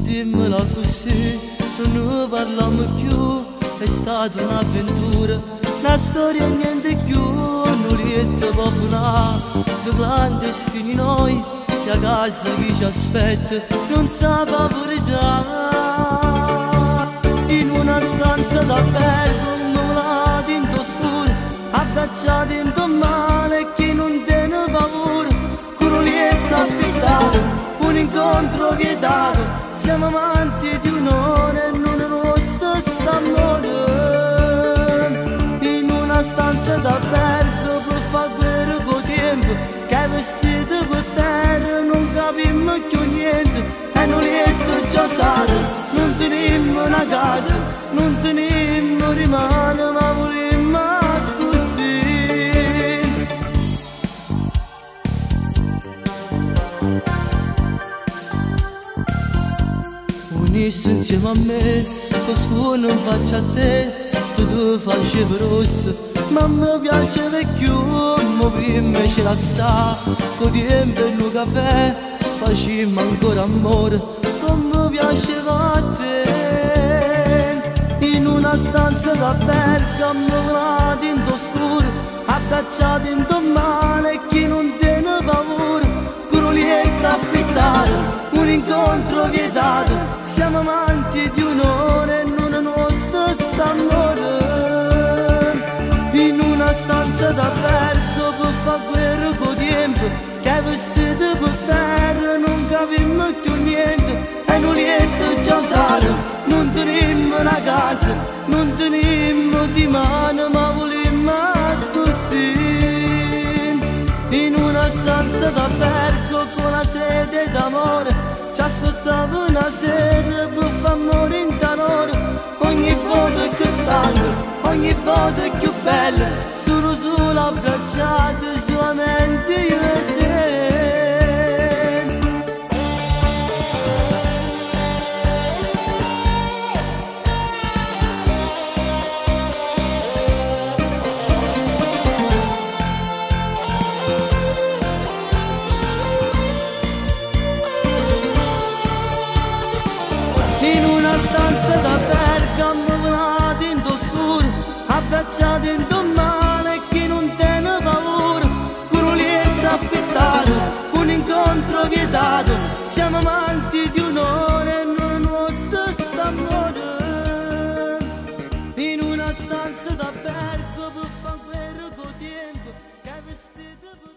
Dimmela così, non parliamo più, è stata un'avventura, una storia e niente più, non lieta popolare, due clandestini noi, che a casa chi ci aspetta, non sa favorità. In una stanza d'aperto, nuvolati in oscuro, abbracciati in male, chi non tiene paura, curolietta affittata, un incontro vietato. Siamo amanti di un'ora e non nostro st'amore. In una stanza d'aperto per far guerra col tempo, che vestito per terra non capimmo più niente. E non lietto già sale, non tenemmo una casa, non tenemmo rimane, ma volemmo così. Unissi insieme a me, così non faccio a te, tu facevi rosso, ma mi piace più, ma prima ce la sa, con tempo e un caffè, facemmo ancora amore, come piaceva a te. In una stanza d'aperto, ammuolati in oscuro, abbracciati in male, chi non tiene paura, curolietta affittata, un incontro vietato, siamo amanti di un'ora e non è nostro st'amore. In una stanza d'aperto per far guerra col tempo, che vestito per terra non capimmo più niente. E non lietto già usato, non tenemmo una casa, non tenemmo di mano, ma volemmo così. In una stanza d'aperto con la sede d'amore, ci aspettavo una sera per far morire in tenore. Ogni volta è più stanco, ogni volta è più bella, solo abbracciati solamente io e te. In una stanza d'aperto, ammuolati in oscuro, abbracciati in male, chi non tiene paura, curolietta affittata, un incontro vietato, siamo amanti di un'ora e non nostro st'amore. In una stanza d'aperto per far guerra col tempo, che vestito per